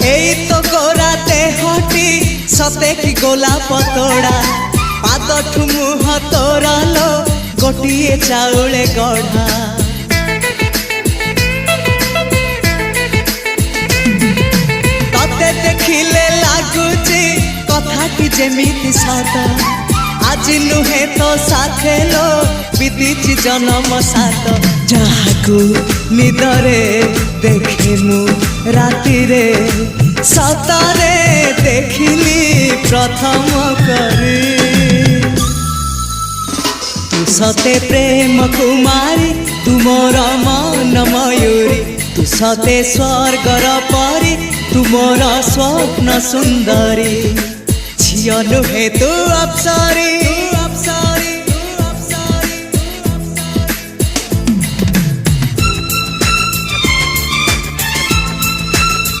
এই তো গোরাতে হটি সতে কি গোলাপ তোড়া পাদঠু মুহ তোরালো গোটিয়ে চাউলে গড়া ততে দেখিলে লাগুছি কথাটি যেমিতি সত আজি নুহে তো সাথে লো বিতিছি জনম সাত যাহাকু নিদরে দেখে মু রাতিরে সতরে দেখিলি প্রথম করে তু সতে প্রেম কুমারী তুমর মন ময়ূরী তু সতে স্বর্গর পরি তুমর স্বপ্ন সুন্দরী ঝিও নুহে তু অপ্সরী